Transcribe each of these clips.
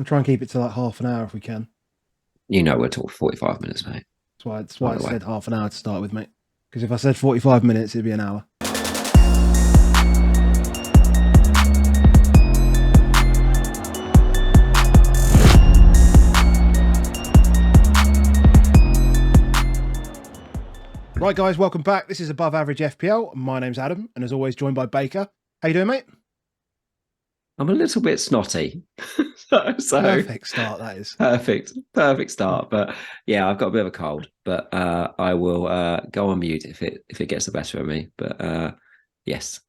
We'll try and keep it to like half an hour if we can. You know we're talking 45 minutes, mate. That's why By I the way. said half an hour to start with, mate. Because if I said 45 minutes, it'd be an hour. Right, guys, welcome back. This is Above Average FPL. My name's Adam, and as always, joined by Baker. How you doing, mate? I'm a little bit snotty. so Perfect start, that is. perfect start. But yeah, I've got a bit of a cold. But I will go on mute if it gets the better of me. But yes,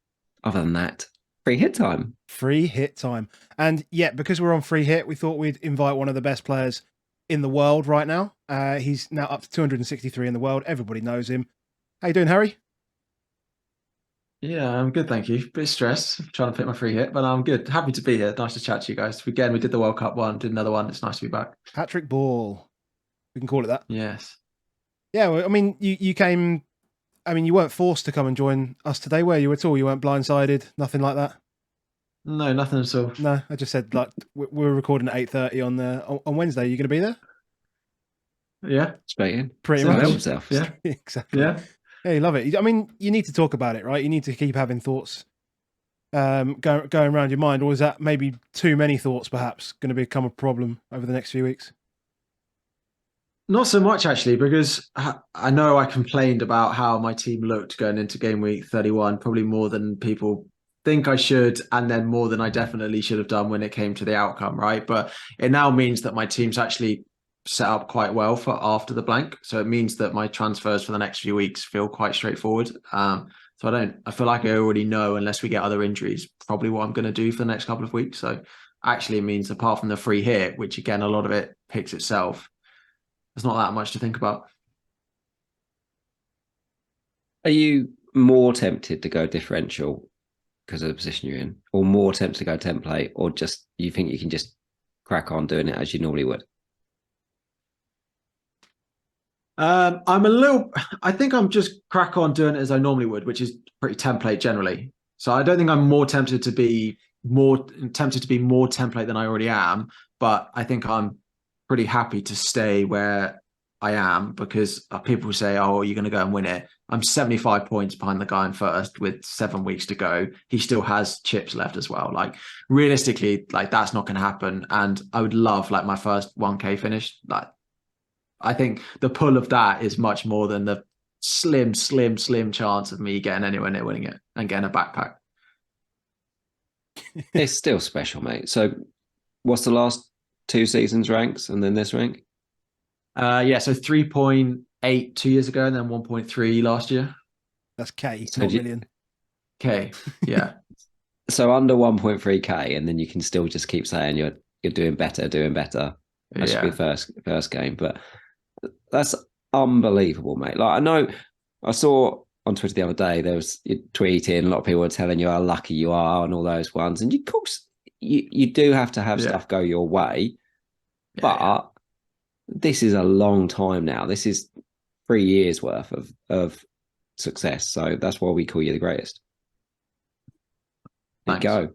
other than that, free hit time. Free hit time. And yeah, because we're on free hit, we thought we'd invite one of the best players in the world right now. He's now up to 263 in the world. Everybody knows him. How you doing, Harry? Yeah, I'm good, thank you. Bit stressed, trying to pick my free hit, but I'm good. Happy to be here. Nice to chat to you guys. Again, we did the World Cup one, did another one. It's nice to be back. Patrick Ball. We can call it that. Yes. Yeah, well, I mean, you came. I mean, you weren't forced to come and join us today, were you at all? You weren't blindsided, nothing like that. No, nothing at all. No, I just said like we're recording at 8:30 on Wednesday. You going to be there? Yeah, Speaking. Pretty So much. help himself. yeah, Exactly. yeah. Yeah, you love it. I mean, you need to talk about it, right? You need to keep having thoughts going around your mind, or is that maybe too many thoughts, perhaps, going to become a problem over the next few weeks? Not so much actually, because I know I complained about how my team looked going into game week 31, probably more than people think I should, and then more than I definitely should have done when it came to the outcome, right? But it now means that my team's actually set up quite well for after the blank. So it means that my transfers for the next few weeks feel quite straightforward. So I feel like I already know, unless we get other injuries, probably what I'm going to do for the next couple of weeks. So actually it means apart from the free hit, which again, a lot of it picks itself, there's not that much to think about. Are you more tempted to go differential because of the position you're in, or more tempted to go template, or just you think you can just crack on doing it as you normally would? I think I'm just crack on doing it as I normally would, which is pretty template generally. So I don't think I'm more tempted to be more template than I already am, but I think I'm pretty happy to stay where I am because people say, "Oh, you're going to go and win it." I'm 75 points behind the guy in first with 7 weeks to go. He still has chips left as well. Like realistically, like that's not going to happen. And I would love like my first 1K finish. Like I think the pull of that is much more than the slim chance of me getting anywhere near winning it and getting a backpack. It's still special, mate. So what's the last two seasons ranks and then this rank? Yeah, so 3.8 2 years ago and then 1.3 last year. That's K, So not million. Okay, yeah. So under 1.3k, and then you can still just keep saying you're doing better, doing better. That should be Yeah. first game. But that's unbelievable, mate. Like I know I saw on Twitter the other day there was you tweeting, a lot of people were telling you how lucky you are and all those ones. And of course you do have to have Yeah. stuff go your way, Yeah, yeah. but this is a long time now. This is 3 years worth of success. So that's why we call you the greatest. There you Thanks.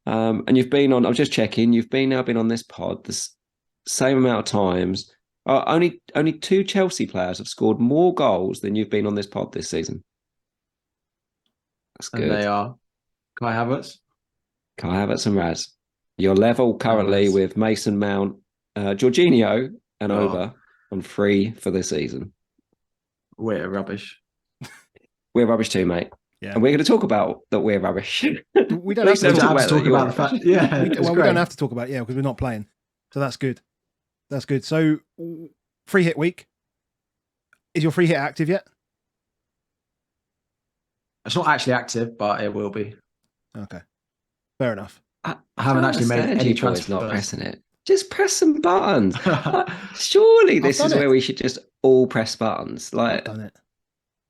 go. And you've been on, I was just checking, you've been on this pod the same amount of times. Only two Chelsea players have scored more goals than you've been on this pod this season. That's And they good. are Kai Havertz Kai Havertz and Raz. You're level and currently Raz. with Mason Mount, Jorginho, and Oh, over on free for this season. we're rubbish. We're rubbish too, mate. Yeah. And we're going to talk about that we're rubbish. We don't At have least to We never don't talk have about to that talk you're about the rubbish. fact. Yeah, it's we great. don't have to talk about it, yeah, because we're not playing. So that's good. That's good. So free hit week. Is your free hit active yet? It's not actually active, but it will be. Okay. Fair enough. I I haven't don't actually made understand any you boys not transfers. pressing it. Just press some buttons. Like, surely I've this done is where it. we should just all press buttons. I've Like done it.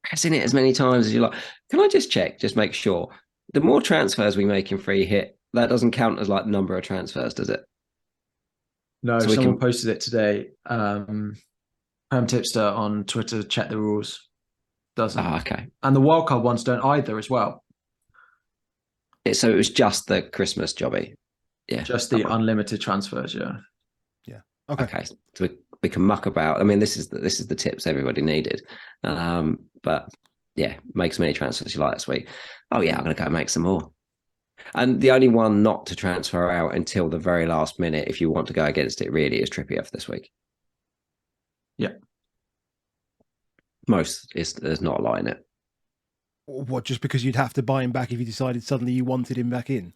pressing it as many times as you like. Can I just check, just make sure? The more transfers we make in free hit, that doesn't count as like number of transfers, does it? No, So we someone can. posted it today. Tipster on Twitter, check the rules. Doesn't. Oh, okay. And the World Cup ones don't either as well. So it was just the Christmas jobby. Yeah. Just the unlimited transfers, yeah. Yeah. Okay. Okay. So we can muck about. I mean, this is the tips everybody needed. But yeah, make as many transfers as you like this week. Oh yeah, I'm gonna go make some more. And the only one not to transfer out until the very last minute, if you want to go against it, really, is Trippier for this week. Yeah. There's not a lot in it. What, just because you'd have to buy him back if you decided suddenly you wanted him back in?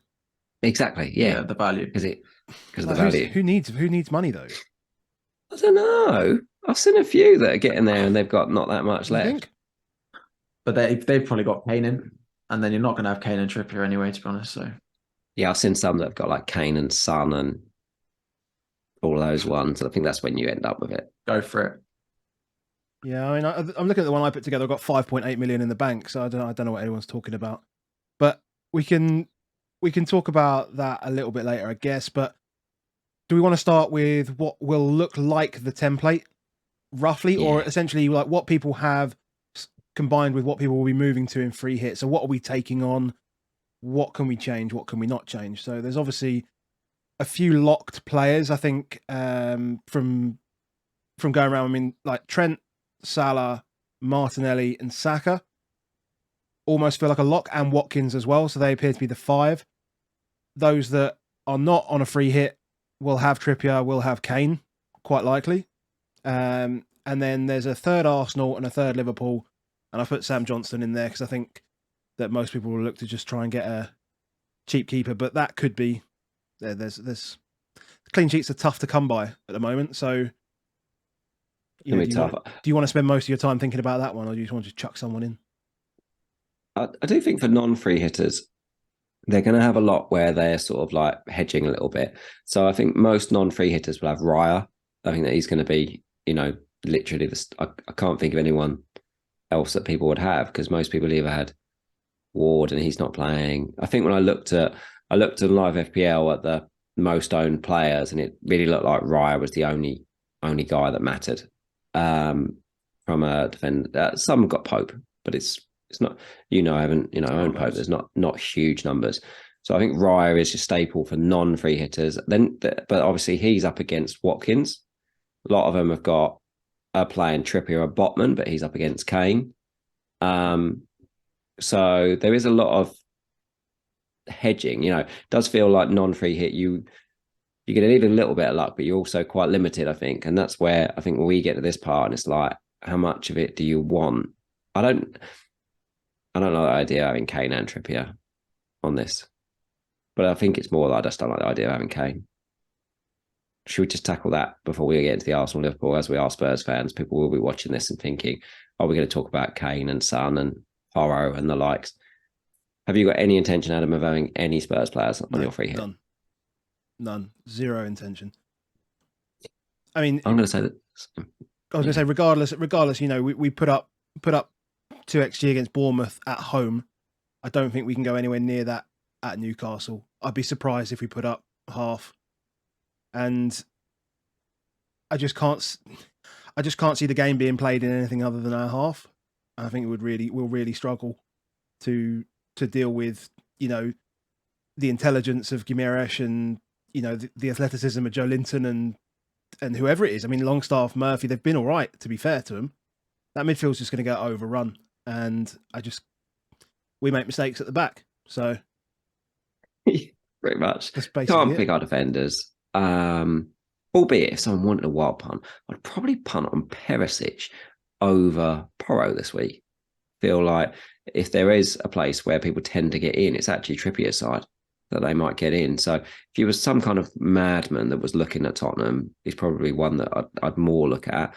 Exactly. Yeah. The value. Because of the value. Who needs money though? I don't know. I've seen a few that are getting there and they've got not that much You left. think? But they've probably got Kane in, and then you're not going to have Kane and Trippier anyway, to be honest. So Yeah, I've seen some that have got like Kane and Son and all those ones. I think that's when you end up with it. go for it. Yeah, I mean, I'm looking at the one I put together. I've got 5.8 million in the bank, so I don't know what anyone's talking about. But we can talk about that a little bit later, I guess. But do we want to start with what will look like the template, roughly, or essentially like what people have combined with what people will be moving to in free hit? So what are we taking on? What can we change? What can we not change? So there's obviously a few locked players, I think, from going around. I mean, like Trent, Salah, Martinelli, and Saka almost feel like a lock, and Watkins as well. So they appear to be the 5. Those that are not on a free hit will have Trippier, will have Kane, quite likely. And then there's a third Arsenal and a third Liverpool. And I put Sam Johnstone in there because I think that most people will look to just try and get a cheap keeper. But that could be, there's clean sheets are tough to come by at the moment. So do you want to spend most of your time thinking about that one, or do you just want to chuck someone in? I do think for non-free hitters, they're going to have a lot where they're sort of like hedging a little bit. So I think most non-free hitters will have Raya. I think that he's going to be, literally I can't think of anyone else that people would have, because most people either had Ward and he's not playing. I think when I looked at live FPL at the most owned players, and it really looked like Raya was the only guy that mattered. From a defender, some got Pope, but it's not. I haven't owned Pope. There's not huge numbers, so I think Raya is your staple for non-free hitters. But obviously he's up against Watkins. A lot of them have got playing Trippier or Botman, but he's up against Kane. So there is a lot of hedging. It does feel like non-free hit you get a little bit of luck, but you're also quite limited, I think. And that's where I think when we get to this part, and it's like, how much of it do you want? I don't like the idea of having Kane and Trippier on this, but I think it's more that I just don't like the idea of having Kane. Should we just tackle that before we get into the Arsenal Liverpool? As we are Spurs fans, people will be watching this and thinking, are we going to talk about Kane and Son and Porro and the likes? Have you got any intention, Adam, of having any Spurs players on your free hit? None. Zero intention. I mean, I'm going to say that. I was going to say, regardless, we put up 2xG against Bournemouth at home. I don't think we can go anywhere near that at Newcastle. I'd be surprised if we put up half. And I just can't see the game being played in anything other than our half. I think we'll really struggle to deal with, the intelligence of Guimaraes and, the athleticism of Joe Linton and whoever it is. I mean, Longstaff, Murphy, they've been all right, to be fair to them. That midfield's just going to get overrun. And we make mistakes at the back. So pretty much. Can't pick our defenders. Albeit if someone wanted a wild punt, I'd probably punt on Perisic over Porro this week. Feel like if there is a place where people tend to get in, it's actually Trippier's side that they might get in. So if he was some kind of madman that was looking at Tottenham, he's probably one that I'd more look at.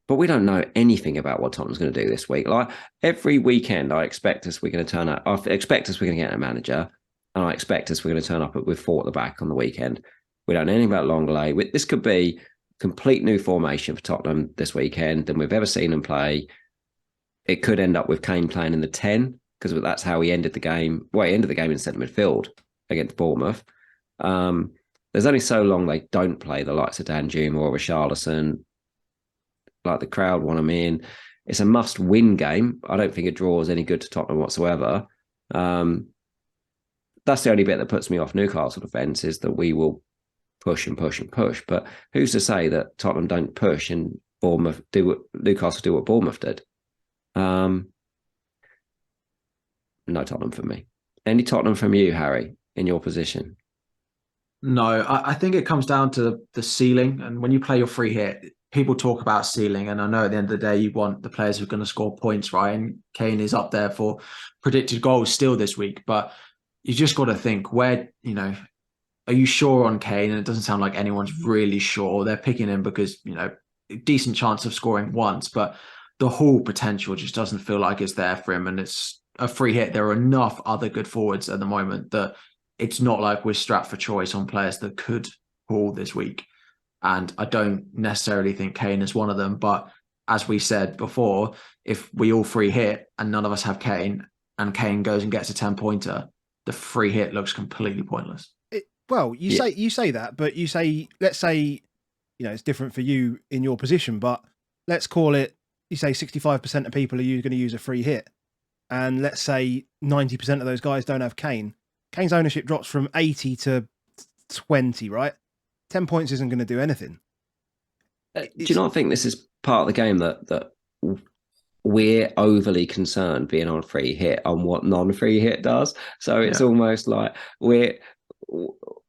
But we don't know anything about what Tottenham's going to do this week. Like every weekend, I expect us we're going to turn up. I expect us we're going to get a manager, and I expect us we're going to turn up with 4 at the back on the weekend. We don't know anything about Longley. This could be complete new formation for Tottenham this weekend than we've ever seen them play. It could end up with Kane playing in the 10, because that's how he ended the game. Well, he ended the game in centre midfield against Bournemouth. There's only so long they don't play the likes of Danjuma or Richarlison. Like the crowd want them in. It's a must-win game. I don't think a draw is any good to Tottenham whatsoever. Don't that's the only bit that puts me off Newcastle defence, is that we will push and push and push. But who's to say that Tottenham don't push and Bournemouth do what Newcastle do what Bournemouth did? No Tottenham for me. Any Tottenham from you, Harry, in your position? No, I think it comes down to the ceiling. And when you play your free hit, people talk about ceiling. And I know at the end of the day, you want the players who are going to score points, right? And Kane is up there for predicted goals still this week. But you just got to think, where, are you sure on Kane? And it doesn't sound like anyone's really sure. They're picking him because, decent chance of scoring once. But the whole potential just doesn't feel like it's there for him. And it's a free hit. There are enough other good forwards at the moment that it's not like we're strapped for choice on players that could haul this week. And I don't necessarily think Kane is one of them. But as we said before, if we all free hit and none of us have Kane, and Kane goes and gets a 10-pointer, the free hit looks completely pointless. You say that, but you say, let's say, it's different for you in your position, but let's call it, you say 65% of people are going to use a free hit. And let's say 90% of those guys don't have Kane. Kane's ownership drops from 80 to 20, right? 10 points isn't going to do anything. Do you not think this is part of the game that we're overly concerned being on free hit on what non-free hit does? So it's almost like we're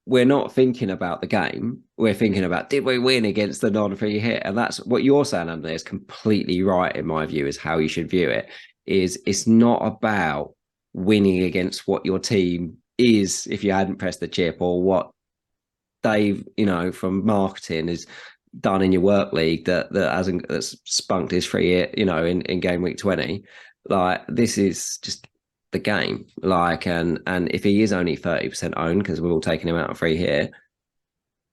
not thinking about the game. We're thinking about, did we win against the non-free hit? And that's what you're saying, Anthony, is completely right in my view, is how you should view it. Is it's not about winning against what your team is if you hadn't pressed the chip, or what Dave, from marketing is done in your work league that's spunked his free hit, in game week 20. Like, this is just the game. Like, and if he is only 30% owned, because we're all taking him out of free hit,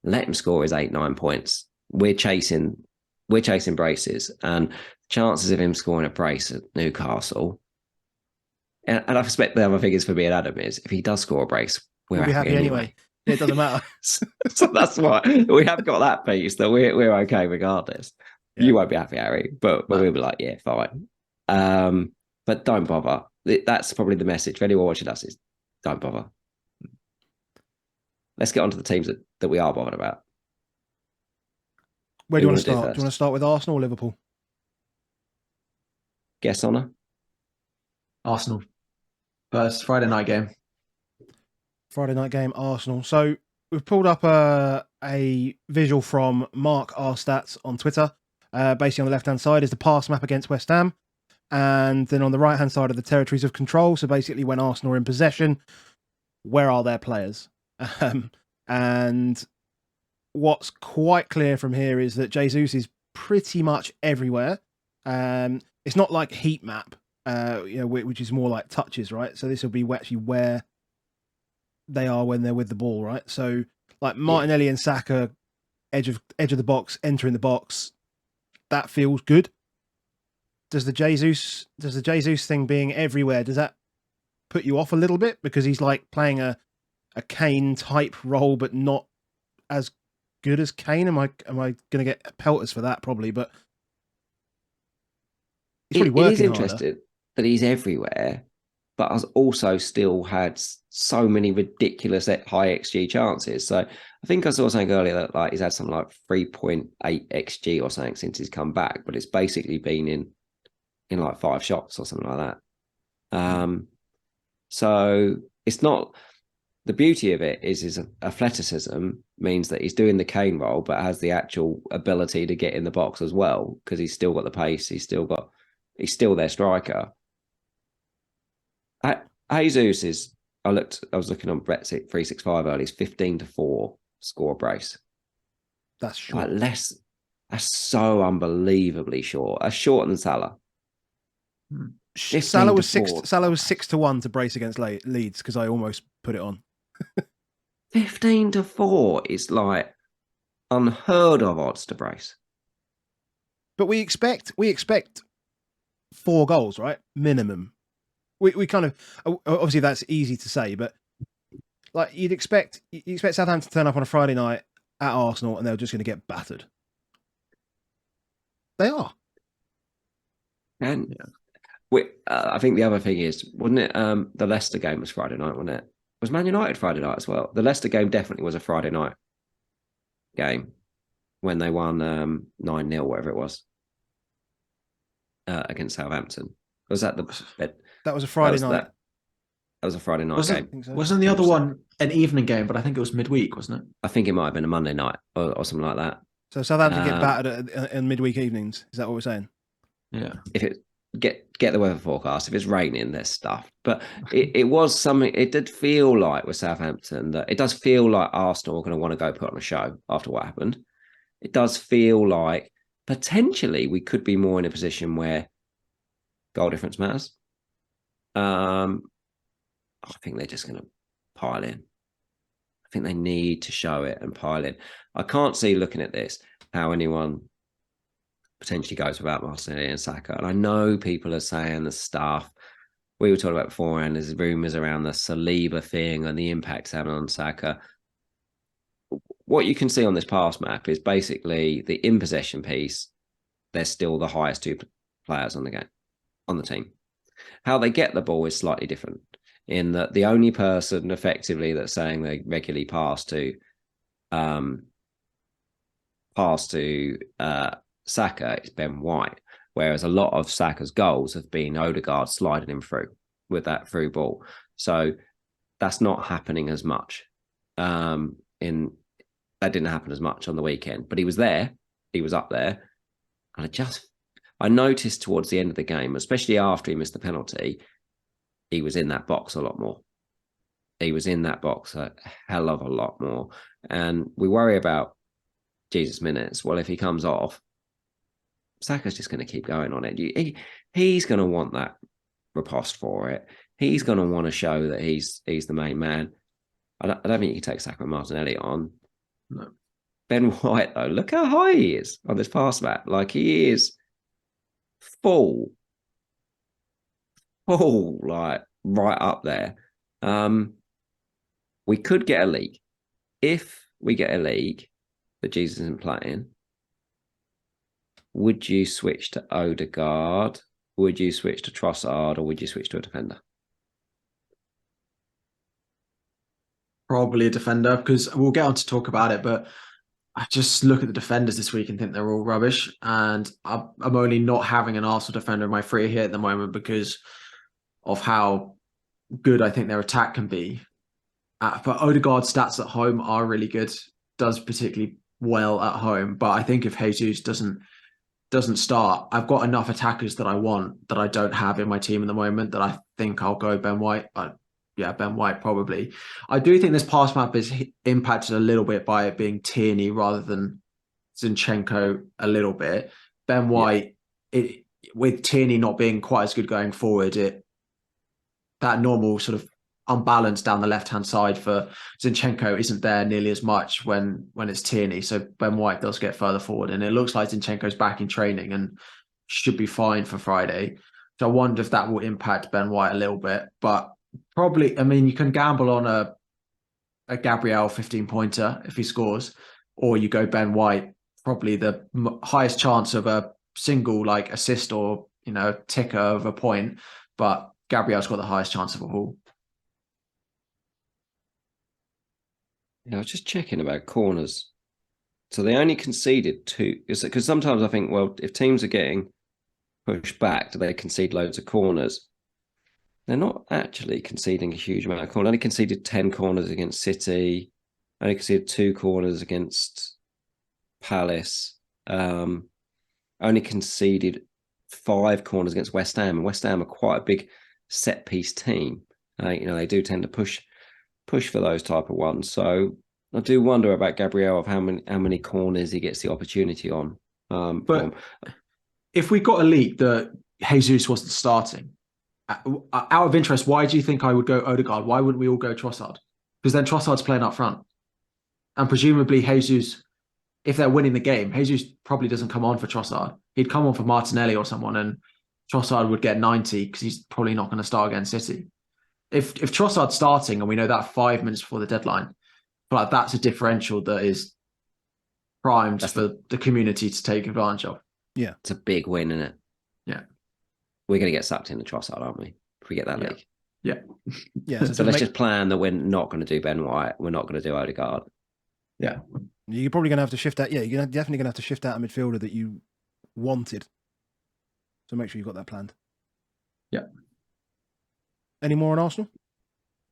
let him score his 8-9 points. We're chasing braces, and chances of him scoring a brace at Newcastle. And I suspect the other figures for me and Adam is, if he does score a brace, we'll be happy anyway. Yeah, it doesn't matter. So that's why we have got that piece, that we're okay regardless. Yeah. You won't be happy, Harry, but we'll be like, yeah, fine. But don't bother. That's probably the message for anyone watching us, is don't bother. Let's get on to the teams that we are bothered about. Where do you want to start? Do you want to start with Arsenal or Liverpool? Guess honour? Arsenal. First Friday night game. Friday night game, Arsenal. So we've pulled up a visual from Mark R Stats on Twitter. Basically on the left-hand side is the pass map against West Ham. And then on the right-hand side are the territories of control. So basically when Arsenal are in possession, where are their players? And what's quite clear from here is that Jesus is pretty much everywhere. It's not like heat map, which is more like touches, right? So this will be actually where they are when they're with the ball, right? So like Martinelli and Saka, edge of the box, entering the box, that feels good. Does the Jesus thing being everywhere, does that put you off a little bit? Because he's like playing a Kane type role, but not as good as Kane. Am I going to get pelters for that? Probably, but he's probably working harder. It is interesting that he's everywhere, but has also still had so many ridiculous high XG chances. So I think I saw something earlier that like he's had something like 3.8 XG or something since he's come back, but it's basically been in like 5 shots or something like that. So it's not, the beauty of it is his athleticism means that he's doing the Kane role, but has the actual ability to get in the box as well, because he's still got the pace. He's still their striker. Jesus is, I was looking on Brexit 365 earlier, he's 15-4 score brace. That's short. Like that's so unbelievably short. That's shorter than Salah. Salah was 6-1 to brace against Leeds, because I almost put it on. 15-4 is like unheard of odds to brace. But we expect 4 goals, right? Minimum. We kind of, obviously that's easy to say, but like you expect Southampton to turn up on a Friday night at Arsenal and they're just going to get battered. They are. And I think the other thing is, wasn't it? The Leicester game was Friday night, wasn't it? Was Man United Friday night as well? The Leicester game definitely was a Friday night game when they won 9-0, whatever it was, against Southampton. Was that the? That was a Friday night. That was a Friday night game. So. Wasn't the other one an evening game? But I think it was midweek, wasn't it? I think it might have been a Monday night or something like that. So Southampton get battered in midweek evenings. Is that what we're saying? Yeah. If it get the weather forecast, if it's raining, there's stuff. But it was something. It did feel like with Southampton that it does feel like Arsenal are going to want to go put on a show after what happened. It does feel like potentially we could be more in a position where goal difference matters. I think they're just going to pile in. I think they need to show it and pile in. I can't see, looking at this, how anyone potentially goes without Martinelli and Saka. And I know people are saying the stuff we were talking about beforehand. There's rumours around the Saliba thing and the impact it's having on Saka. What you can see on this pass map is basically the in possession piece. They're still the highest two players on the team. How they get the ball is slightly different, in that the only person effectively that's saying they regularly pass to Saka is Ben White, whereas a lot of Saka's goals have been Odegaard sliding him through with that through ball. So that's not happening as much. That didn't happen as much on the weekend, but he was there. He was up there. And I noticed towards the end of the game, especially after he missed the penalty, he was in that box a lot more. He was in that box a hell of a lot more. And we worry about Jesus minutes. Well, if he comes off, Saka's just going to keep going on it. He's going to want that riposte for it. He's going to want to show that he's the main man. I don't think you can take Saka and Martinelli on. No. Ben White, though, look how high he is on this pass map. Like, he is full, like right up there. We could get a league. If we get a league that Jesus isn't playing, would you switch to Odegaard? Would you switch to Trossard, or would you switch to a defender? Probably a defender, because we'll get on to talk about it, but I just look at the defenders this week and think they're all rubbish. And I'm only not having an Arsenal defender in my free hit at the moment because of how good I think their attack can be. But Odegaard's stats at home are really good, does particularly well at home. But I think if Jesus doesn't start, I've got enough attackers that I want that I don't have in my team at the moment that I think I'll go Ben White. Ben White probably. I do think this pass map is impacted a little bit by it being Tierney rather than Zinchenko a little bit. Ben White, with Tierney not being quite as good going forward, that normal sort of unbalance down the left-hand side for Zinchenko isn't there nearly as much when it's Tierney. So Ben White does get further forward, and it looks like Zinchenko's back in training and should be fine for Friday. So I wonder if that will impact Ben White a little bit, but probably, I mean, you can gamble on a Gabriel 15-pointer if he scores, or you go Ben White, probably the highest chance of a single like assist or, ticker of a point, but Gabriel's got the highest chance of a haul. Yeah, I was just checking about corners. So they only conceded 2. Because sometimes I think, well, if teams are getting pushed back, do they concede loads of corners? They're not actually conceding a huge amount of corners. Only conceded 10 corners against City. Only conceded 2 corners against Palace. Only conceded 5 corners against West Ham. And West Ham are quite a big set piece team. They do tend to push for those type of ones. So I do wonder about Gabriel, of how many corners he gets the opportunity on. But if we got a leak that Jesus wasn't starting, out of interest, why do you think I would go Odegaard? Why wouldn't we all go Trossard? Because then Trossard's playing up front. And presumably Jesus, if they're winning the game, Jesus probably doesn't come on for Trossard. He'd come on for Martinelli or someone, and Trossard would get 90 because he's probably not going to start against City. If Trossard's starting and we know that 5 minutes before the deadline, but that's a differential that is primed for the community to take advantage of. Yeah. It's a big win, isn't it? Yeah. We're going to get sucked into Trossard, aren't we? If we get that league. Yeah. Yeah, So let's just plan that we're not going to do Ben White. We're not going to do Odegaard. Yeah. You're probably going to have to shift out. Yeah, you're definitely going to have to shift out a midfielder that you wanted. So make sure you've got that planned. Yeah. Any more on Arsenal?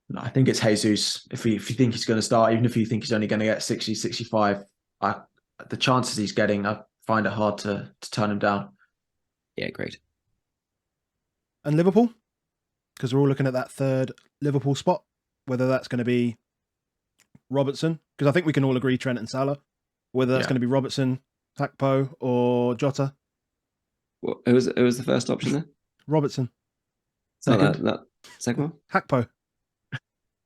No, I think it's Jesus. If you think he's going to start, even if you think he's only going to get 60, 65, the chances he's getting, I find it hard to turn him down. Yeah, great. And Liverpool? Because we're all looking at that third Liverpool spot, whether that's going to be Robertson, because I think we can all agree Trent and Salah, whether that's going to be Robertson, Hakpo, or Jota. Well, who was the first option there? Robertson. Second. That second one? Hakpo.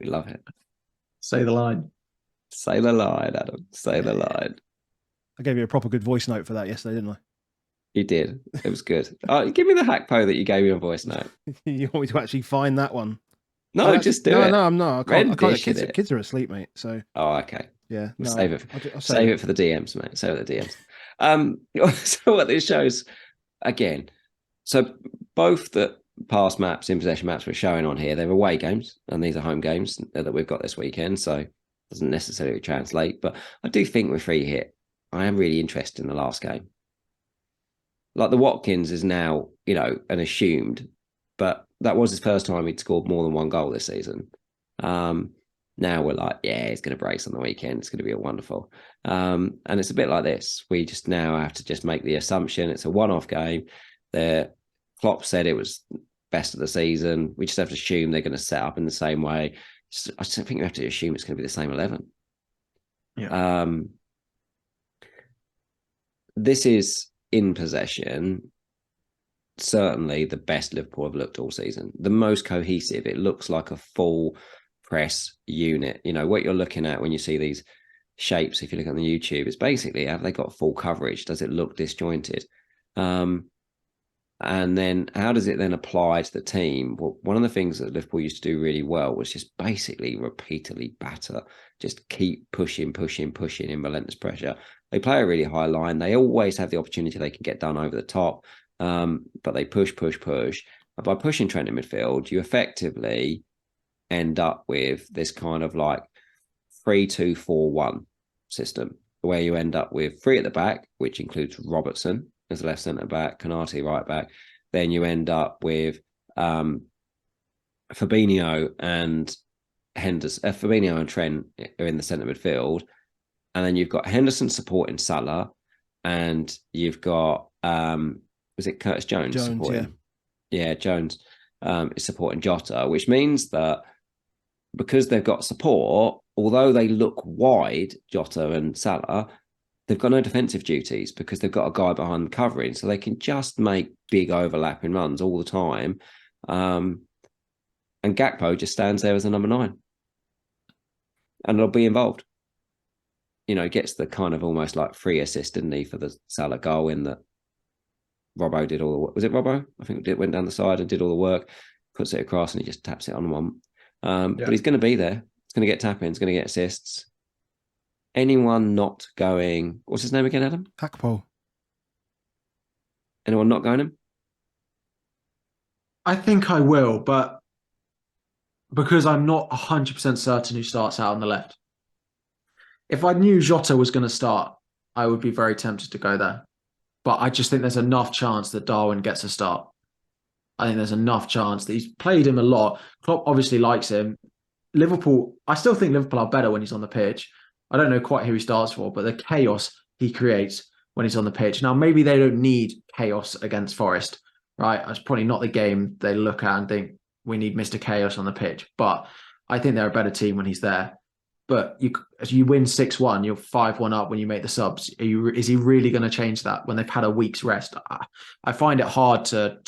We love it. Say the line. Say the line, Adam. Say the line. I gave you a proper good voice note for that yesterday, didn't I? You did. It was good. Give me the Hakpo that you gave me a voice note. You want me to actually find that one? No, just do it. No, I'm not. I can't. Rendition Kids are asleep, mate. So. Oh, okay. Yeah. We'll no, save it. I'll save it for the DMs, mate. Save it for the DMs. So what this shows, again, so both the past maps, in possession maps we're showing on here, they're away games, and these are home games that we've got this weekend. So it doesn't necessarily translate, but I do think with free hit, I am really interested in the last game. Like the Watkins is now, an assumed, but that was his first time he'd scored more than one goal this season. Now we're like, yeah, he's going to brace on the weekend. It's going to be wonderful. And it's a bit like this. We just now have to just make the assumption it's a one-off game. Klopp said it was best of the season. We just have to assume they're going to set up in the same way. I just think we have to assume it's going to be the same 11. Yeah. This is in possession, certainly the best Liverpool have looked all season. The most cohesive. It looks like a full press unit. What you're looking at when you see these shapes, if you look on the YouTube, it's basically, have they got full coverage? Does it look disjointed? And then how does it then apply to the team? Well, one of the things that Liverpool used to do really well was just basically repeatedly batter, just keep pushing in relentless pressure. They play a really high line. They always have the opportunity they can get done over the top, but they push. And by pushing Trent in midfield, you effectively end up with this kind of like 3-2-4-1 system, where you end up with three at the back, which includes Robertson as left centre back, Konate right back. Then you end up with Fabinho and Henderson. Fabinho and Trent are in the centre midfield, and then you've got Henderson supporting Salah, and you've got was it Curtis Jones supporting? Yeah, Jones is supporting Jota, which means that because they've got support, although they look wide, Jota and Salah, they've got no defensive duties because they've got a guy behind them covering, so they can just make big overlapping runs all the time. And Gakpo just stands there as a number 9. And they'll be involved. Gets the kind of almost like free assist, didn't he, for the Salah goal in that Robbo did all the work. Was it Robbo? I think it went down the side and did all the work, puts it across, and he just taps it on one. But he's going to be there. He's going to get tap-ins, going to get assists. Anyone not going... What's his name again, Adam? Hakpo. Anyone not going him? I think I will, but because I'm not 100% certain who starts out on the left. If I knew Jota was going to start, I would be very tempted to go there. But I just think there's enough chance that Darwin gets a start. I think there's enough chance that he's played him a lot. Klopp obviously likes him. Liverpool, I still think Liverpool are better when he's on the pitch. I don't know quite who he starts for, but the chaos he creates when he's on the pitch. Now, maybe they don't need chaos against Forest, right? That's probably not the game they look at and think, we need Mr. Chaos on the pitch. But I think they're a better team when he's there. But as you win 6-1, you're 5-1 up when you make the subs. Is he really going to change that when they've had a week's rest? I find it hard to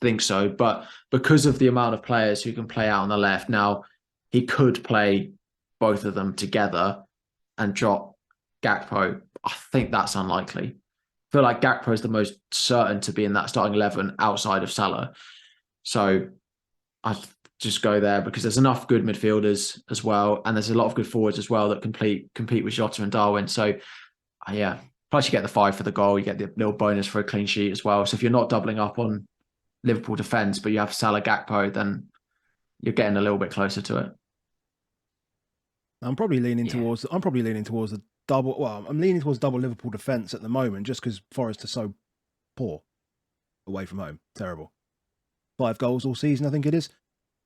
think so. But because of the amount of players who can play out on the left, now he could play both of them together and drop Gakpo. I think that's unlikely. I feel like Gakpo is the most certain to be in that starting 11 outside of Salah. So I just go there because there's enough good midfielders as well, and there's a lot of good forwards as well that compete with Jota and Darwin. So yeah, plus you get the 5 for the goal, you get the little bonus for a clean sheet as well. So if you're not doubling up on Liverpool defence, but you have Salah, Gakpo, then you're getting a little bit closer to it. I'm probably leaning towards the double. Well, I'm leaning towards double Liverpool defence at the moment, just because Forest are so poor away from home. Terrible. 5 goals all season, I think it is.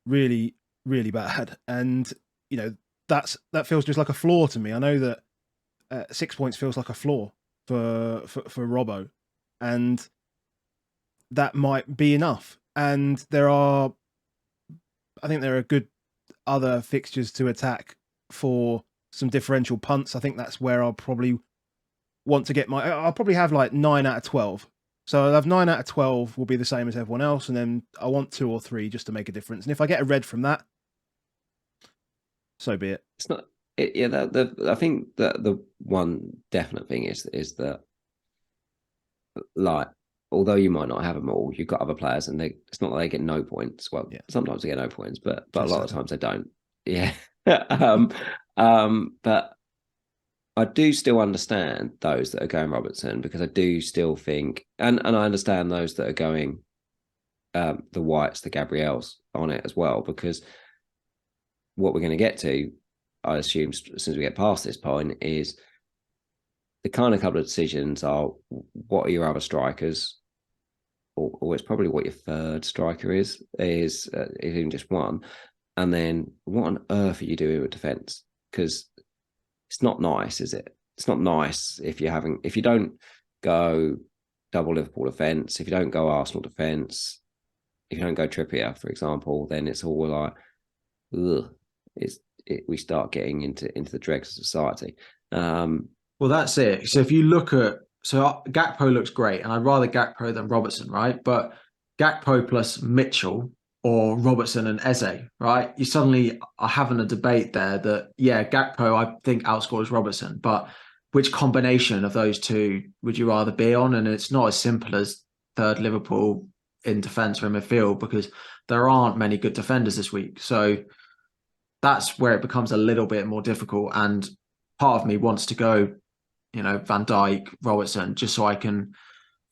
Really, really bad. And that feels just like a flaw to me. I know that 6 points feels like a flaw for Robbo, and that might be enough. And I think there are good other fixtures to attack for some differential punts. I think that's where I'll probably want to get I'll probably have like 9 out of 12. So I'll have 9 out of 12 will be the same as everyone else, and then I want 2 or 3 just to make a difference. And if I get a red from that, so be it. It's not. I think that the one definite thing is that, like, although you might not have them all, you've got other players, and it's not like they get no points. Well, sometimes they get no points, but a lot of times they don't. Yeah. But I do still understand those that are going Robertson, because I do still think, and I understand those that are going the Whites, the Gabriels on it as well, because what we're going to get to, I assume, as soon as we get past this point, is the kind of couple of decisions are, what are your other strikers, or it's probably what your third striker is even just one, and then what on earth are you doing with defence? Because it's not nice, is it? It's not nice if you don't go double Liverpool defence, if you don't go Arsenal defence, if you don't go Trippier, for example, then it's all like, ugh. We start getting into the dregs of society. Well, that's it. So if you look at, Gakpo looks great, and I'd rather Gakpo than Robertson, right? But Gakpo plus Mitchell or Robertson and Eze, right? You suddenly are having a debate there that, Gakpo, I think, outscores Robertson, but which combination of those two would you rather be on? And it's not as simple as third Liverpool in defence or in midfield, because there aren't many good defenders this week. So that's where it becomes a little bit more difficult. And part of me wants to go, Van Dijk, Robertson, just so I can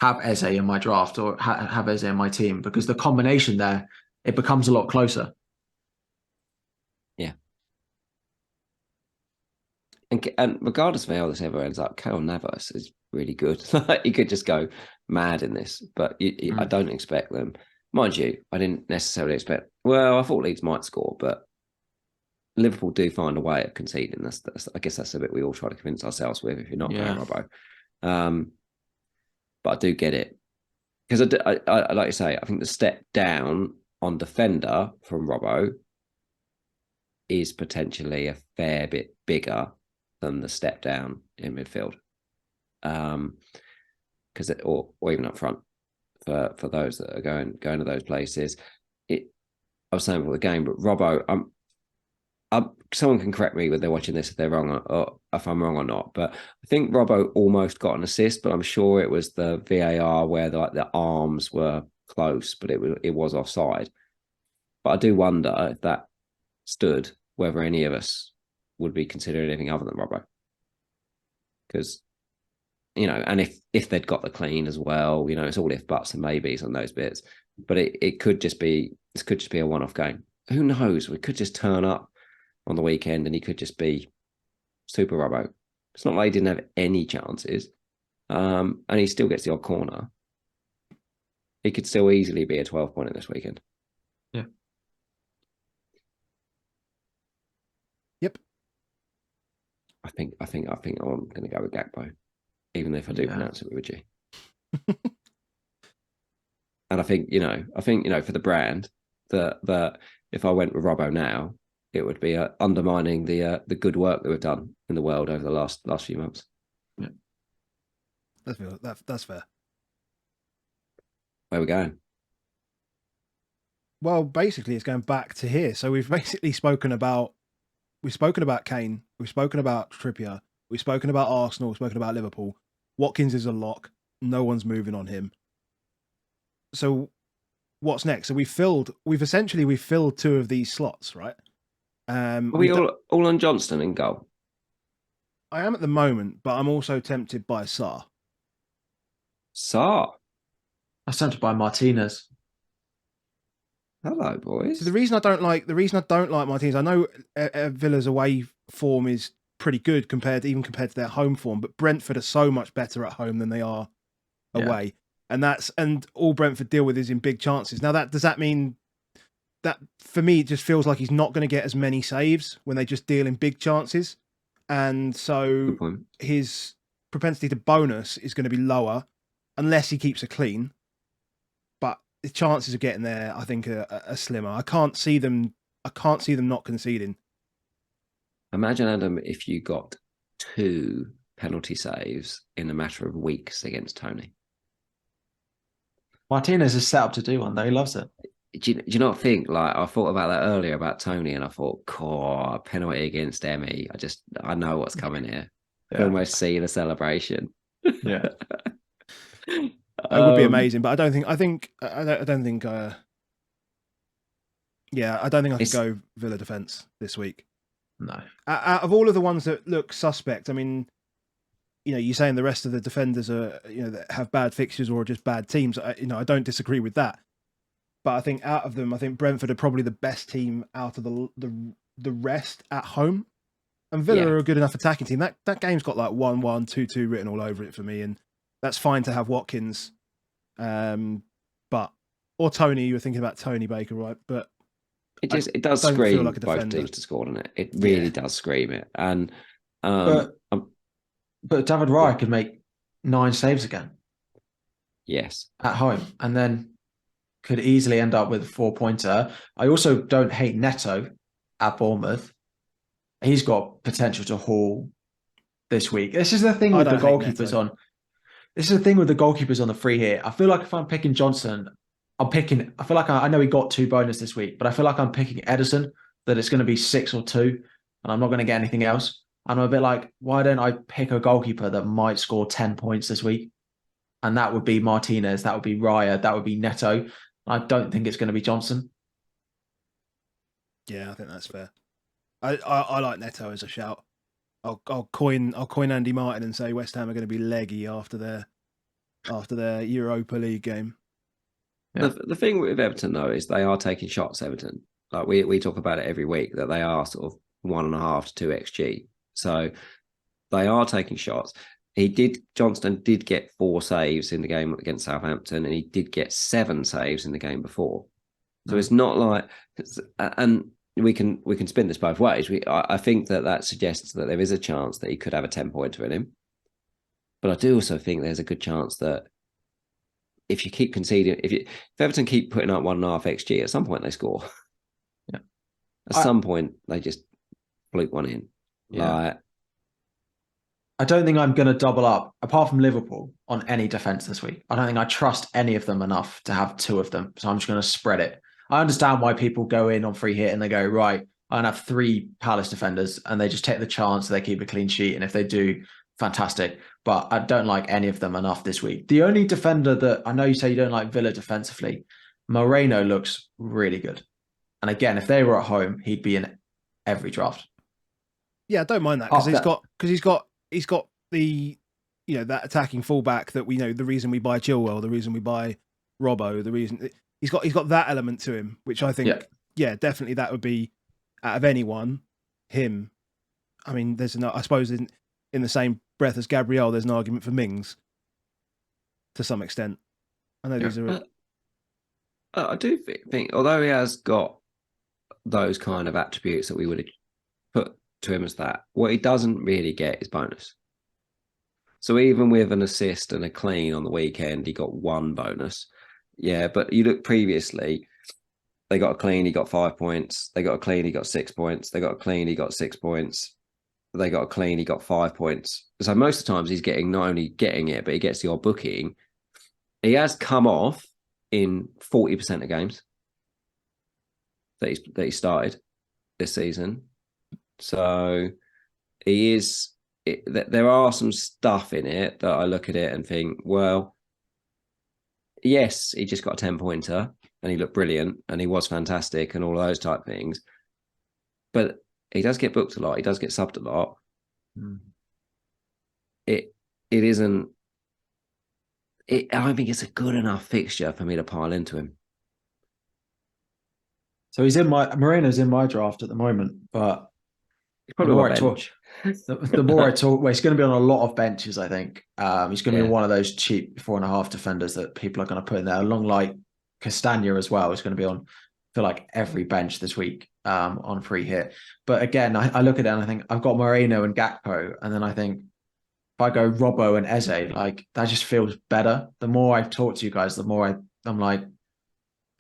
have Eze in my draft, or have Eze in my team, because the combination there, it becomes a lot closer. Yeah. And regardless of how this ever ends up, Keylor Navas is really good. You could just go mad in this, but I don't expect them. Mind you, I didn't necessarily expect. Well, I thought Leeds might score, but Liverpool do find a way of conceding. I guess that's the bit we all try to convince ourselves with, if you're not going Robbo. But I do get it, because I like you say, I think the step down on defender from Robbo is potentially a fair bit bigger than the step down in midfield, because or even up front for those that are going to those places. I was saying for the game, but Robbo, someone can correct me when they're watching this if they're wrong, or if I'm wrong or not. But I think Robbo almost got an assist, but I'm sure it was the VAR where the arms were close, but it was offside. But I do wonder if that stood, whether any of us would be considering anything other than Robbo. Because, and if they'd got the clean as well, it's all if buts and maybes on those bits. But it could just be, this could just be a one-off game. Who knows? We could just turn up on the weekend and he could just be super Robbo. It's not like he didn't have any chances, and he still gets the odd corner. He could still easily be a 12-pointer this weekend. Yeah. Yep. I think I'm going to go with Gakpo, even if I do pronounce it with a G. And I think for the brand, that if I went with Robbo now, it would be undermining the good work that we've done in the world over the last few months. Yeah, that's fair. Where are we going? Well, basically, it's going back to here. So we've basically spoken about Kane, we've spoken about Trippier, we've spoken about Arsenal, we've spoken about Liverpool. Watkins is a lock. No one's moving on him. So what's next? So we've filled 2 of these slots, right? Are we all on Johnston in goal? I am at the moment, but I'm also tempted by Sarr. Sarr? I'm tempted by Martinez. Hello, boys. So the reason I don't like Martinez, I know Villa's away form is pretty good compared to their home form, but Brentford are so much better at home than they are away, and all Brentford deal with is in big chances. Now, does that mean that for me it just feels like he's not going to get as many saves when they just deal in big chances, and so his propensity to bonus is going to be lower unless he keeps a clean. But the chances of getting there, I think, are slimmer. I can't see them not conceding. Imagine, Adam, if you got 2 penalty saves in a matter of weeks against Tony. Martinez is set up to do one, though. He loves it. Do you not think, like, I thought about that earlier about Tony, and I thought, penalty against Emmy. I know what's coming here. I can almost see the celebration. Yeah. It would be amazing, but I don't think I could go Villa defense this week. No. Out of all of the ones that look suspect, I mean, you're saying the rest of the defenders are, that have bad fixtures or just bad teams. I don't disagree with that. But I think out of them, I think Brentford are probably the best team out of the rest at home. And Villa are a good enough attacking team. That game's got like 1-1, 2-2 written all over it for me. And that's fine to have Watkins. Or Tony, you were thinking about Tony Baker, right? But it does scream like both teams to score, doesn't it? It really does scream it. And but David Raya could make 9 saves again. Yes. At home. And then could easily end up with a 4-pointer. I also don't hate Neto at Bournemouth. He's got potential to haul this week. This is the thing with the goalkeepers on. This is the thing with the goalkeepers on the free hit. I feel like if I'm picking Johnson, I feel like I know he got 2 bonus this week, but I feel like I'm picking Ederson, that it's going to be 6 or 2, and I'm not going to get anything else. And I'm a bit like, why don't I pick a goalkeeper that might score 10 points this week? And that would be Martinez, that would be Raya, that would be Neto. I don't think it's going to be Johnson. Yeah, I think that's fair. I like Neto as a shout. I'll coin Andy Martin and say West Ham are going to be leggy after their Europa League game. Yeah. The thing with Everton though is they are taking shots. Everton, like we talk about it every week, that they are sort of 1.5 to 2 xG. So they are taking shots. Johnston did get 4 saves in the game against Southampton, and he did get 7 saves in the game before. So it's not like, and we can spin this both ways. I think that suggests that there is a chance that he could have a 10-pointer in him. But I do also think there's a good chance that if you keep conceding, if Everton keep putting up 1.5 xG, at some point they score. Yeah. At some point they just fluke one in. Yeah. I don't think I'm going to double up, apart from Liverpool, on any defence this week. I don't think I trust any of them enough to have 2 of them. So I'm just going to spread it. I understand why people go in on free hit and they go, right, I'm going to have 3 Palace defenders, and they just take the chance they keep a clean sheet. And if they do, fantastic. But I don't like any of them enough this week. The only defender that I know you say you don't like Villa defensively, Moreno looks really good. And again, if they were at home, he'd be in every draft. Yeah, I don't mind that because he's got the that attacking fullback that we know, the reason we buy Chilwell, the reason we buy Robbo, the reason he's got that element to him, which I think definitely that would be, out of anyone, him. I mean, I suppose in the same breath as Gabriel, there's an argument for Mings to some extent. I know these are. I do think, although he has got those kind of attributes that we would have put to him as that, what he doesn't really get is bonus. So even with an assist and a clean on the weekend, he got 1 bonus. Yeah, but you look previously, they got a clean, he got 5 points. They got a clean, he got 6 points. They got a clean, he got 6 points. They got a clean, he got 5 points. So most of the times he's not only getting it, but he gets the odd booking. He has come off in 40% of games that he started this season. So he is. There are some stuff in it that I look at it and think, well, yes, he just got a 10-pointer and he looked brilliant and he was fantastic and all those type of things. But he does get booked a lot. He does get subbed a lot. It isn't. I don't think it's a good enough fixture for me to pile into him. So Moreno's in my draft at the moment, but He's the probably more on I the talk, bench. the more I talk, well, he's going to be on a lot of benches, I think. He's going to be Yeah. one of those cheap 4.5 defenders that people are going to put in there, along like Castagna as well. Is going to be on, I feel like, every bench this week on free hit. But again, I look at it and I think I've got Moreno and Gakpo, and then I think if I go Robbo and Eze, like that just feels better. The more I talk to you guys, the more I'm like,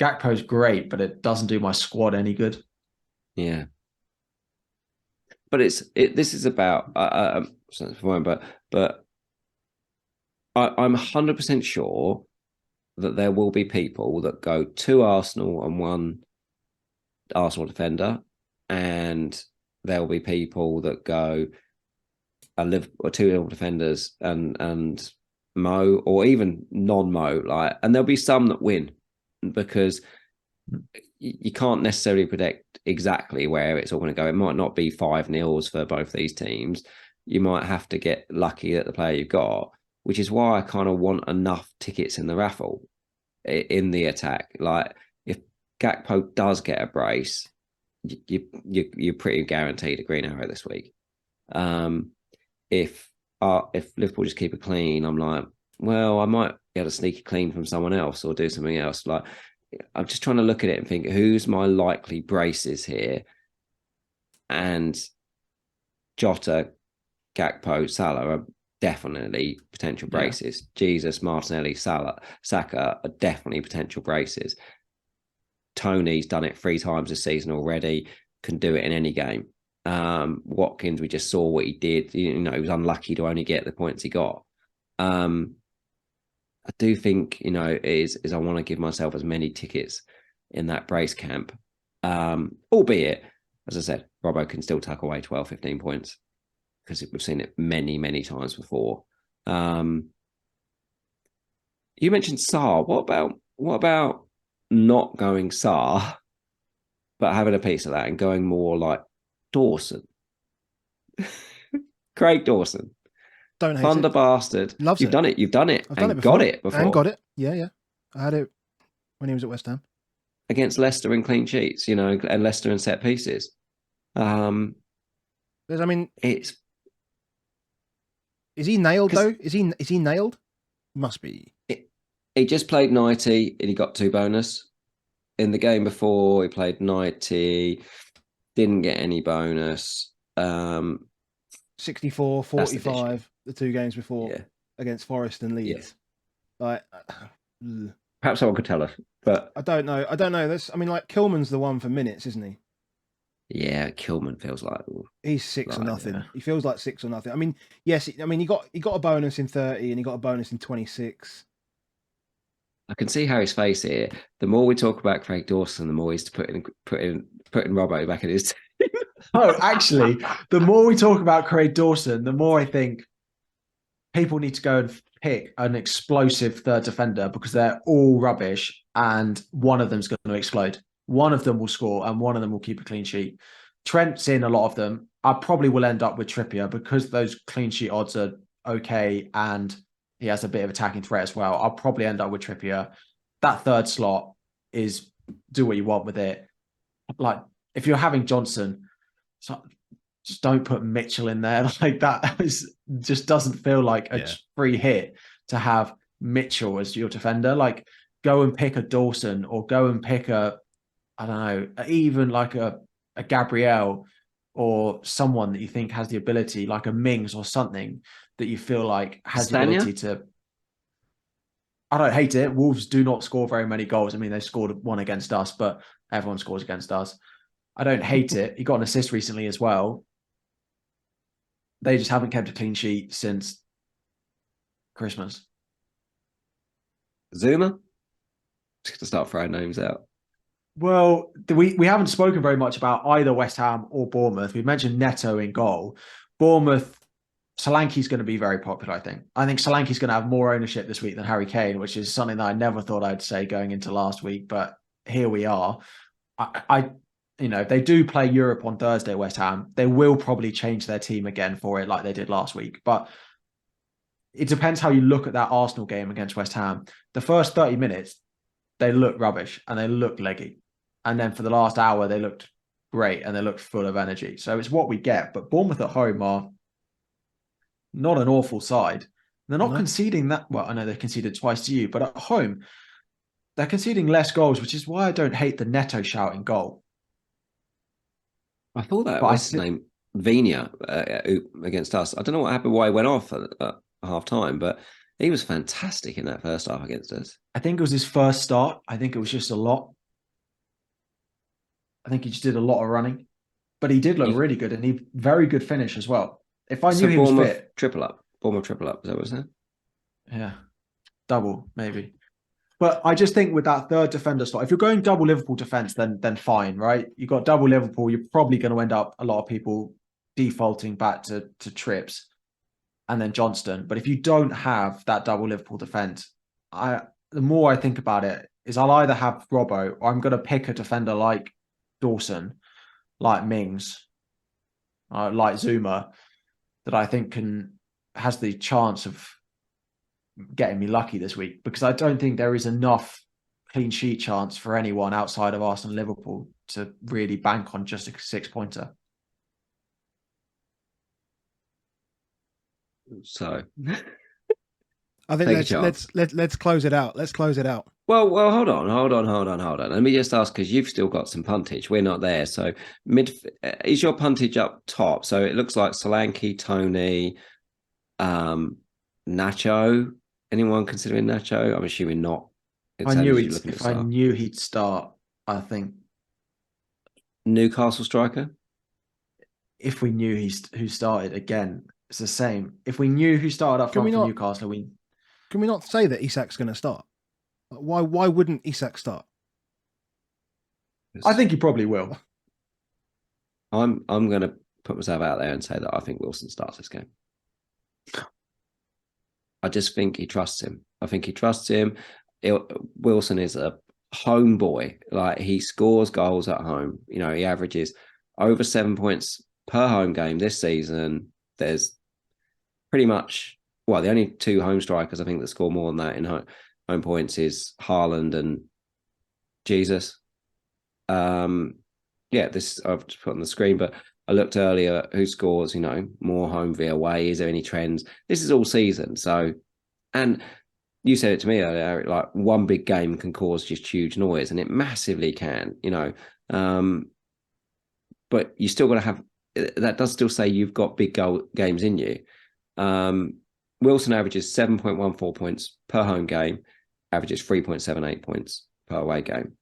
Gakpo's great, but it doesn't do my squad any good. Yeah. But this is about but I'm 100% sure that there will be people that go to Arsenal and one Arsenal defender, and there will be people that go two Liverpool defenders and Mo, or even non-Mo, like, and there'll be some that win because you can't necessarily predict exactly where it's all going to go. It might not be 5-0 for both these teams. You might have to get lucky at the player you've got, which is why I kind of want enough tickets in the raffle in the attack. Like, if Gakpo does get a brace, you're pretty guaranteed a green arrow this week. If Liverpool just keep it clean, I'm like, well, I might be able to sneak it clean from someone else or do something else. Like, I'm just trying to look at it and think, who's my likely braces here? And Jota, Gakpo, Salah are definitely potential braces. Yeah. Jesus, Martinelli, Saka are definitely potential braces. Tony's done it 3 times this season already, can do it in any game. Watkins, we just saw what he did. He was unlucky to only get the points he got. I do think, is I want to give myself as many tickets in that brace camp. Albeit, as I said, Robbo can still tuck away 12, 15 points because we've seen it many, many times before. You mentioned Sarr. What about not going Sarr, but having a piece of that and going more like Dawson? Craig Dawson. Don't hate Thunder it. Bastard. Loves You've it. done it. You've done it. I've done it before. Got it before. And got it. Yeah. I had it when he was at West Ham. Against Leicester in clean sheets, and Leicester in set pieces. Is he nailed though? Is he nailed? Must be. He just played 90 and he got 2 bonus. In the game before, he played 90, didn't get any bonus. 64, 45, the 2 games before against Forest and Leeds. Yeah. Perhaps someone could tell us, but I don't know. Kilman's the one for minutes, isn't he? Yeah, Kilman feels like he's 6 or nothing. Yeah. He feels like 6 or nothing. Yes. He got a bonus in 30 and he got a bonus in 26. I can see Harry's face here. The more we talk about Craig Dawson, the more he's putting Robbo back in his team. Oh, actually, the more we talk about Craig Dawson, the more I think people need to go and pick an explosive third defender because they're all rubbish and one of them's going to explode. One of them will score and one of them will keep a clean sheet. Trent's in a lot of them. I probably will end up with Trippier because those clean sheet odds are okay and he has a bit of attacking threat as well. I'll probably end up with Trippier. That third slot is do what you want with it. Like, if you're having Johnson, just don't put Mitchell in there. Like, that just doesn't feel like a free hit to have Mitchell as your defender. Like, go and pick a Dawson or go and pick I don't know, even like a Gabriel or someone that you think has the ability, like a Mings or something that you feel like has the ability to. I don't hate it. Wolves do not score very many goals. They scored 1 against us, but everyone scores against us. I don't hate it. He got an assist recently as well. They just haven't kept a clean sheet since Christmas. Zuma? Just to start throwing names out. Well, we haven't spoken very much about either West Ham or Bournemouth. We mentioned Neto in goal. Bournemouth, Solanke's going to be very popular, I think. I think Solanke's going to have more ownership this week than Harry Kane, which is something that I never thought I'd say going into last week, but here we are. If they do play Europe on Thursday, West Ham, they will probably change their team again for it like they did last week. But it depends how you look at that Arsenal game against West Ham. The first 30 minutes, they look rubbish and they look leggy. And then for the last hour, they looked great and they looked full of energy. So it's what we get. But Bournemouth at home are not an awful side. They're not conceding that. Well, I know they conceded twice to you, but at home, they're conceding less goals, which is why I don't hate the Neto shouting goal. I thought that, But what's his name? Vina against us. I don't know what happened, why he went off at half time, but he was fantastic in that first half against us. I think it was his first start. I think it was just a lot. I think he just did a lot of running, but he did look really good and he very good finish as well. If I knew he was fit, Bournemouth triple up. Is that what it's saying? Yeah, double maybe. But I just think with that third defender slot, if you're going double Liverpool defense, then fine, right? You got double Liverpool, you're probably going to end up a lot of people defaulting back to Trips and then Johnston. But if you don't have that double Liverpool defense, the more I think about it, is I'll either have Robbo or I'm going to pick a defender like Dawson, like Mings, like Zuma, that I think has the chance of getting me lucky this week, because I don't think there is enough clean sheet chance for anyone outside of Arsenal and Liverpool to really bank on just a 6-pointer. So I think let's close it out. Let's close it out. Well, hold on. Let me just ask, because you've still got some puntage. We're not there. So is your puntage up top? So it looks like Solanke, Tony, Nacho. Anyone considering Nacho? I'm assuming not. If I knew he'd start, I think Newcastle striker. If we knew who started, again, it's the same. If we knew who started up front for Newcastle, can we not say that Isak's going to start? Why wouldn't Isak start? I think he probably will. I'm going to put myself out there and say that I think Wilson starts this game. I just think he trusts him. Wilson is a homeboy. Like, he scores goals at home. You know, he averages over 7 points per home game this season. There's pretty much, the only two home strikers I think that score more than that in home points is Haaland and Jesus. This I've just put on the screen, but I looked earlier who scores, more home v away. Is there any trends? This is all season. So, and you said it to me earlier, Eric, like one big game can cause just huge noise, and it massively can, but you still got to have, that does still say you've got big games in you. Wilson averages 7.14 points per home game, averages 3.78 points per away game.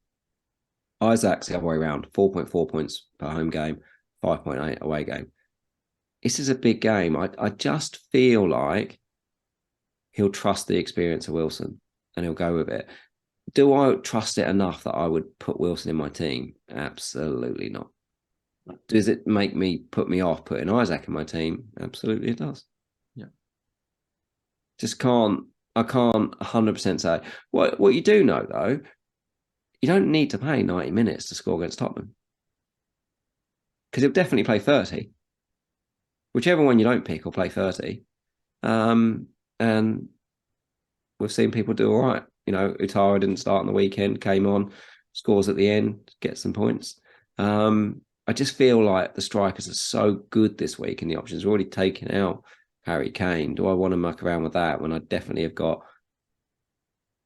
Isaac's the other way around, 4.4 points per home game, 5.8 away game. This is a big game. I just feel like he'll trust the experience of Wilson and he'll go with it. Do I trust it enough that I would put Wilson in my team? Absolutely not. Does it put me off putting Isaac in my team? Absolutely it does. Yeah. I can't 100% say. What you do know, though, you don't need to play 90 minutes to score against Tottenham. Because he'll definitely play 30. Whichever one you don't pick will play 30. And we've seen people do all right. Utara didn't start on the weekend, came on, scores at the end, gets some points. I just feel like the strikers are so good this week and the options are already taken out. Harry Kane, do I want to muck around with that when I definitely have got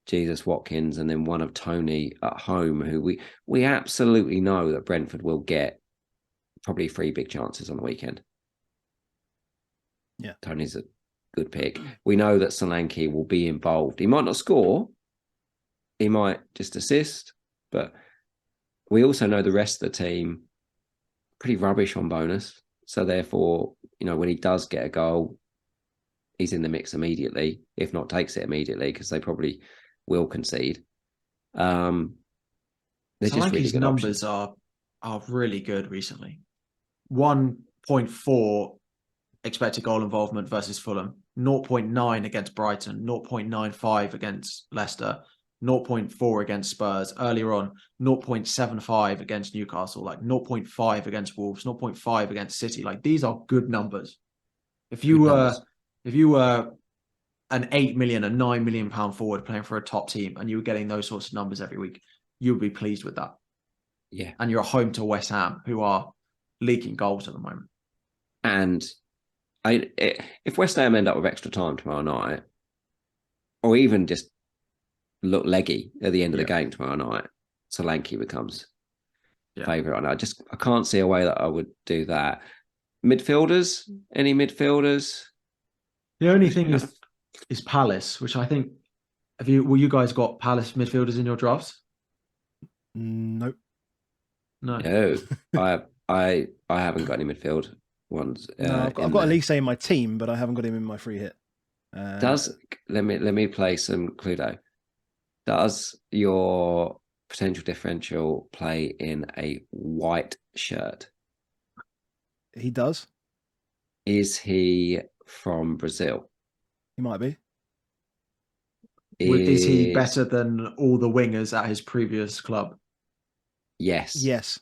Jesus, Watkins, and then one of Tony at home, who we absolutely know that Brentford will get probably 3 big chances on the weekend. Yeah. Tony's a good pick. We know that Solanke will be involved. He might not score. He might just assist. But we also know the rest of the team pretty rubbish on bonus. So therefore, when he does get a goal, he's in the mix immediately, if not takes it immediately, because they probably will concede. They're just really good numbers are really good recently. 1.4 expected goal involvement versus Fulham, 0.9 against Brighton, 0.95 against Leicester, 0.4 against Spurs. Earlier on, 0.75 against Newcastle, like 0.5 against Wolves, 0.5 against City. Like, these are good numbers. If you were an 8 million, a 9 million pound forward playing for a top team and you were getting those sorts of numbers every week, you would be pleased with that. Yeah. and you're at home to West Ham, who are leaking goals at the moment. And if West Ham end up with extra time tomorrow night, or even just look leggy at the end of the game tomorrow night, Solanke becomes favourite. I can't see a way that I would do that. Midfielders? Any midfielders? The only thing is Palace, which I think you guys got Palace midfielders in your drafts? Nope. No. I haven't got any midfield ones. No, I've got Elise in my team, but I haven't got him in my free hit. Let me play some Cluedo. Does your potential differential play in a white shirt? He does. Is he from Brazil? He might be. Is he better than all the wingers at his previous club? Yes. Yes.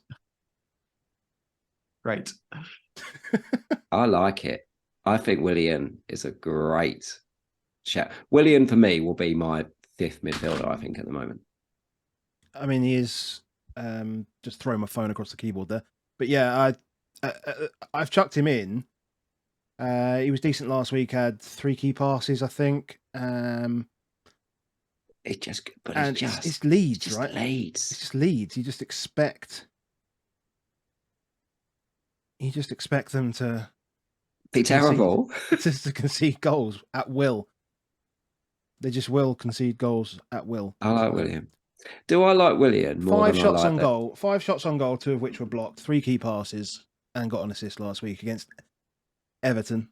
Great. I like it. I think Willian is a great shout. Willian, for me, will be my 5th midfielder, I think, at the moment. I mean, he is just throwing my phone across the keyboard there. But yeah, I've chucked him in. He was decent last week, had 3 key passes, I think. It's Leeds, right? Leeds. It's just Leeds. You just expect them to be terrible. to concede goals at will. They just will concede goals at will. I like Willian. Do I like Willian more 5 than shots I like on that? goal. 5 shots on goal, 2 of which were blocked. 3 key passes and got an assist last week against Everton.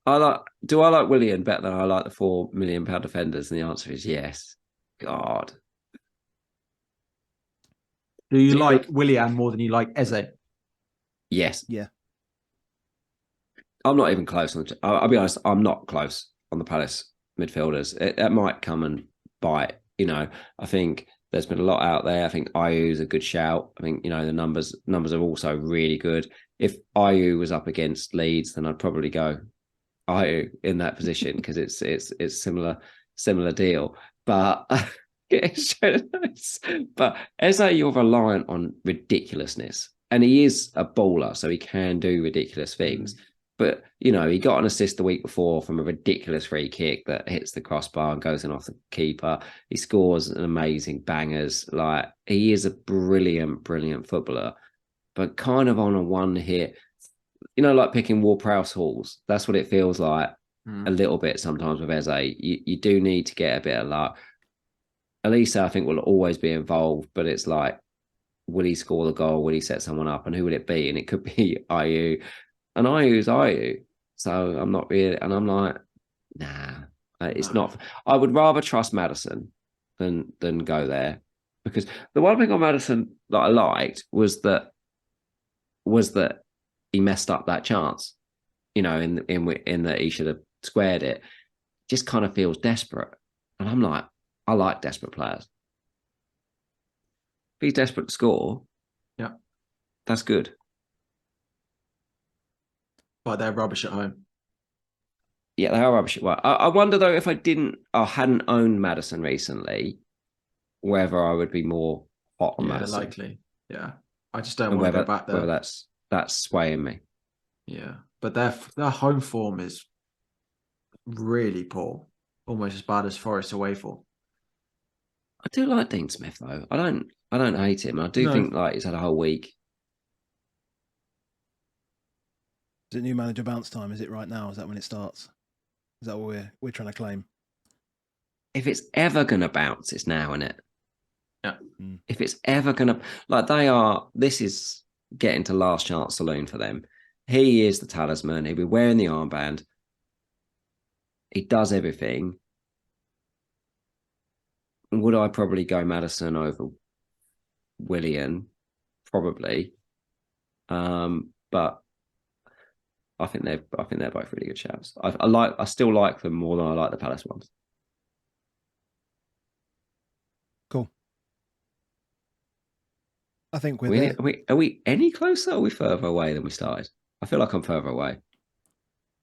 Do I like Willian better than I like the £4 million defenders? And the answer is yes. God. Do you like Willian more than you like Eze? Yes. Yeah. I'm not even close. I'll be honest, I'm not close on the Palace midfielders. It might come and bite. I think there's been a lot out there. I think Ayu's a good shout. I think, the numbers are also really good. If Ayew was up against Leeds, then I'd probably go Ayew in that position because it's similar deal. But but Eze, you're reliant on ridiculousness, and he is a baller, so he can do ridiculous things. But he got an assist the week before from a ridiculous free kick that hits the crossbar and goes in off the keeper. He scores an amazing bangers. Like, he is a brilliant footballer, but kind of on a one hit. Like picking Ward-Prowse Halls. That's what it feels like a little bit sometimes with Eze. You do need to get a bit of luck. Elisa, I think, will always be involved, but it's like, will he score the goal? Will he set someone up? And who would it be? And it could be Ayew. And Ayew's Ayew. So I'm not really, and I'm like, nah, it's not. I would rather trust Maddison than go there, because the one thing on Maddison that I liked was that he messed up that chance, in that he should have squared it. Just kind of feels desperate, and I'm like, I like desperate players. If he's desperate to score, yeah, that's good. But they're rubbish at home. Yeah, they are rubbish. Well, I wonder though, if I hadn't owned Maddison recently, whether I would be more hot on Maddison. Likely. Yeah, I just don't want to go back there. Whether that's swaying me. Yeah, but their home form is really poor, almost as bad as Forest away form. I do like Dean Smith though. I don't hate him. I do think he's had a whole week. Is it new manager bounce time? Is it right now? Is that when it starts? Is that what we're trying to claim? If it's ever going to bounce, it's now, isn't it? Yeah. If it's ever going to... This is getting to last chance saloon for them. He is the talisman. He'll be wearing the armband. He does everything. Would I probably go Maddison over Willian? Probably. But I think they're both really good shouts. I still like them more than I like the Palace ones. Cool. I think Are we any closer, or are we further away than we started? I feel like I'm further away.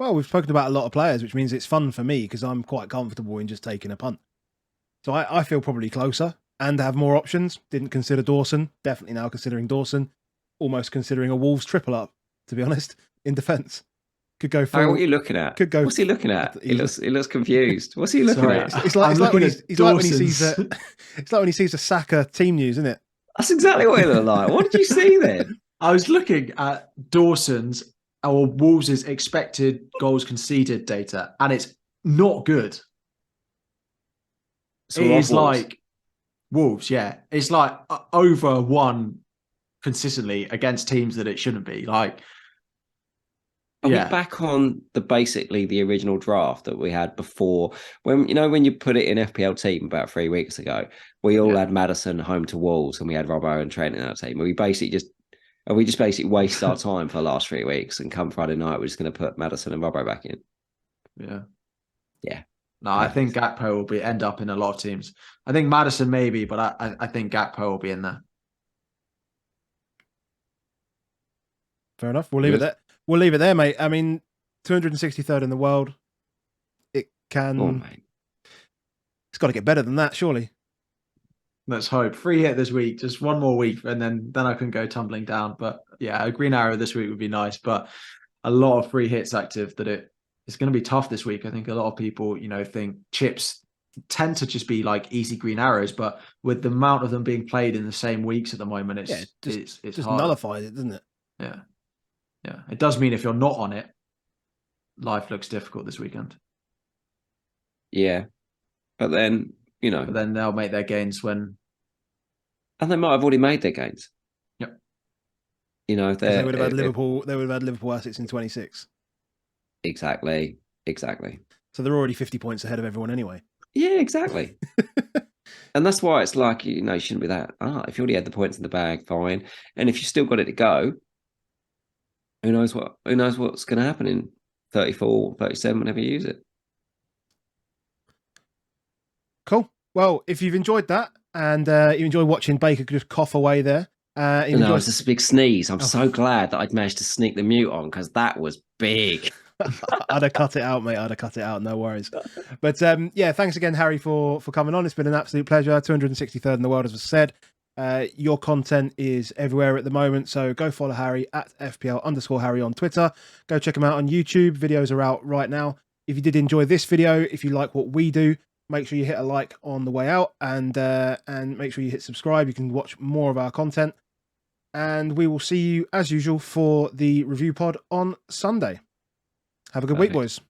Well, we've spoken about a lot of players, which means it's fun for me because I'm quite comfortable in just taking a punt. So I feel probably closer. and have more options. Didn't consider Dawson. Definitely now considering Dawson. Almost considering a Wolves triple up, to be honest, in defence. Could go for. Harry, what are you looking at? Could go. What's he looking at? He looks confused. What's he looking Sorry, at? It's like when he's like when he sees Dawson's. it's like when he sees a Saka team news, isn't it? That's exactly what he looked like. What did you see then? I was looking at Dawson's or Wolves' expected goals conceded data, and it's not good. So It what is Wolves? like Wolves, yeah. It's like over one consistently against teams that it shouldn't be. Like, Are we yeah, back on basically the original draft that we had before? When you put it in FPL team about 3 weeks ago, we all had Maddison home to Wolves and we had Robbo and Trent in our team. Are we just basically waste our time for the last 3 weeks and come Friday night we're just going to put Maddison and Robbo back in? yeah. No, I think Gakpo will end up in a lot of teams. I think Maddison maybe, but I think Gakpo will be in there. Fair enough. We'll leave it there. We'll leave it there, mate. I mean, 263rd in the world. It can. Oh, mate. It's got to get better than that, surely. Let's hope. Free hit this week, just one more week, and then I can go tumbling down. But yeah, a green arrow this week would be nice. But a lot of free hits active that it's going to be tough this week. I think a lot of people, think chips tend to just be like easy green arrows, but with the amount of them being played in the same weeks at the moment, it's just hard. nullifies it, doesn't it? Yeah. It does mean if you're not on it, life looks difficult this weekend. Yeah, but then But then they'll make their gains when, and they might have already made their gains. Yep. If they would have had Liverpool. They would have had Liverpool assets in 26. Exactly. So they're already 50 points ahead of everyone anyway. Yeah, exactly. And that's why it's like, you shouldn't be that. If you already had the points in the bag, fine. And if you still got it to go, who knows what's going to happen in 34, 37 whenever you use it. Cool. Well, if you've enjoyed that and you enjoy watching Baker just cough away there. It's just a big sneeze. I'm so glad that I'd managed to sneak the mute on because that was big. I'd have cut it out, mate. I'd have cut it out. No worries. But thanks again, Harry, for coming on. It's been an absolute pleasure. 263rd in the world, as was said. Your content is everywhere at the moment, so go follow Harry at FPL_Harry on Twitter. Go check him out on YouTube. Videos are out right now. If you did enjoy this video, if you like what we do, make sure you hit a like on the way out and make sure you hit subscribe. You can watch more of our content. And we will see you, as usual, for the review pod on Sunday. Have a good week, boys.